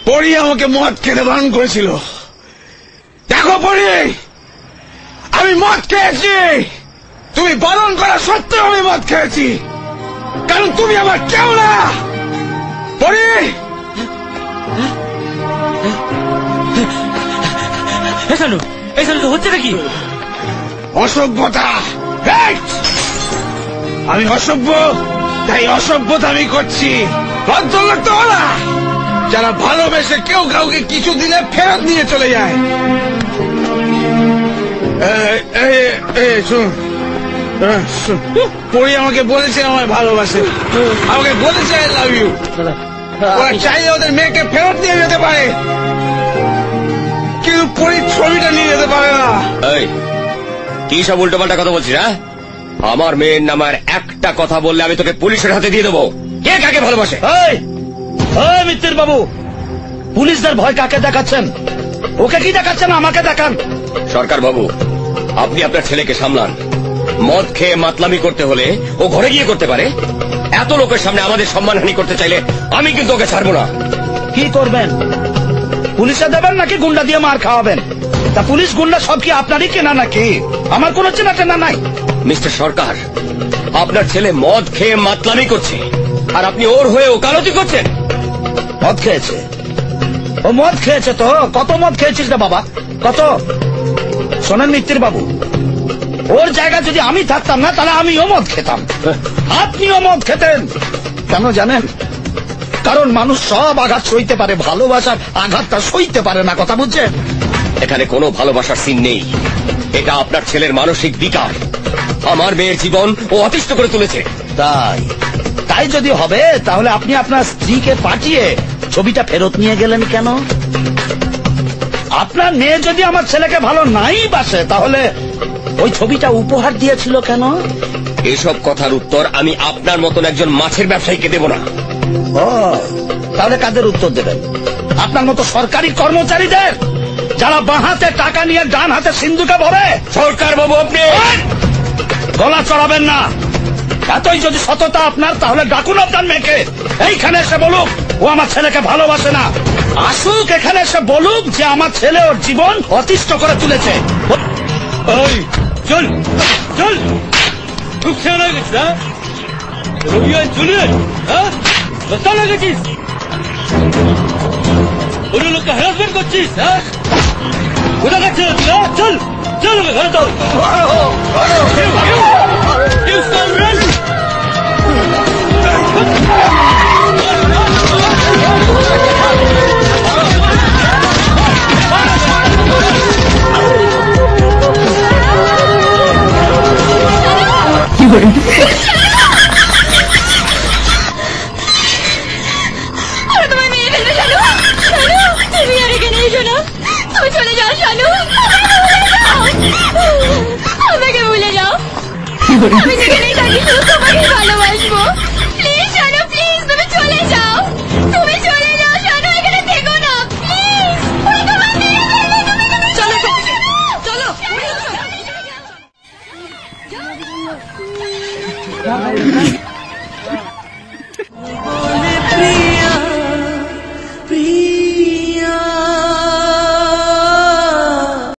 পরি আমাকে মদ খেতে বারণ করেছিল। দেখো পরি, আমি মদ খেয়েছি। তুমি বারণ করা সত্ত্বেও আমি মদ খেয়েছি, কারণ তুমি আমার কেউ না। পরি, হচ্ছে নাকি অসভ্যতা। আমি অসভ্য, তাই অসভ্যতা আমি করছি। ভদ্রলোক তো ওরা যারা ভালোবেসে কেউ কাউকে কিছু দিলে ফেরত নিয়ে চলে যায়। পরি আমাকে বলেছে আমায় ভালোবাসে, আমাকে বলেছে আই লাভ ইউ। ওরা চাইলে ওদের মেয়েকে ফেরত নিয়ে যেতে পারে, কিন্তু পরির ছবিটা নিয়ে যেতে পারে না। কি সব উল্টো পাল্টা কথা বলছিস? হ্যাঁ, আমার মেয়ের নামার একটা কথা বললে আমি তোকে পুলিশের হাতে দিয়ে দেবো। কে কাকে ভালোবাসে? মিত্তির বাবু, পুলিশদের ভয় কাকে দেখাচ্ছেন? ওকে কি দেখাচ্ছেন? আমাকে দেখান। সরকার বাবু, আপনি আপনার ছেলেকে সামলান। মদ খেয়ে মাতলামি করতে হলে ও ঘরে গিয়ে করতে পারে। এত লোকের সামনে আমাদের সম্মানহানি করতে চাইলে আমি কিন্তু ওকে ছাড়বো না। কি করবেন? পুলিশে দেবেন নাকি গুন্ডা দিয়ে মার খাওয়াবেন? তা পুলিশ গুন্ডা সব কি আপনারই কেনা নাকি? আমার কোনো চেনা টেনা নাই। মিস্টার সরকার, আপনার ছেলে মদ খেয়ে মাতলামি করছে, আর আপনি ওর হয়ে ওকালতি করছেন। মদ খেয়েছে? ও মদ খেয়েছে তো? কত মদ খেয়েছিস রে বাবা, কত? শোনেন মিত্তির বাবু, ওর জায়গা যদি আমি থাকতাম না, তাহলে আমিও মদ খেতাম, আপনিও মদ খেতেন। কেন জানেন? কারণ মানুষ সব আঘাত সইতে পারে, ভালোবাসার আঘাতটা সইতে পারে না। কথা বুঝছেন? এখানে কোনো ভালোবাসার সিন নেই। এটা আপনার ছেলের মানসিক বিকার। আমার মেয়ের জীবন ও অতিষ্ঠ করে তুলেছে। তাই যদি হবে, তাহলে আপনি আপনার স্ত্রীকে পাঠিয়ে ছবিটা ফেরত নিয়ে গেলেন কেন? আপনার মেয়ে যদি আমার ছেলেকে ভালো নাই বাসে, তাহলে ওই ছবিটা উপহার দিয়েছিল কেন? এসব কথার উত্তর আমি আপনার মতন একজন মাছের ব্যবসায়ীকে দেব না। তাহলে কাদের উত্তর দেবেন? আপনার মতো সরকারি কর্মচারীদের, যারা বাঁ হাতে টাকা নিয়ে ডান হাতে সিন্ধুকে ভরে। সরকার বাবু, আপনি গলা চড়াবেন না। এতই যদি সততা আপনার, তাহলে ডাকুন আপনার মেয়েকে, এইখানে এসে বলুক ও আমার ছেলেকে ভালোবাসে না। আসুক এখানে এসে বলুক যে আমার ছেলে ওর জীবন অতিষ্ঠ করে তুলেছে। চল চল, খুব সেনা গেছিস না? চলে রাস্তা লাগেছিস, ওই লোককে হ্যারাসমেন্ট করছিস। হ্যাঁ, কোথায় যাচ্ছে? চল চল, ঘরে চল। আমাকে ভুলে যাও, আমি যেখানেই থাকি শুধু তোমাকেই ভালোবাসবো। প্লিজ শানু, প্লিজ তুমি চলে যাও, তুমি চলে যাও শানু, এখানে থেকো না প্লিজ। চলো চলো।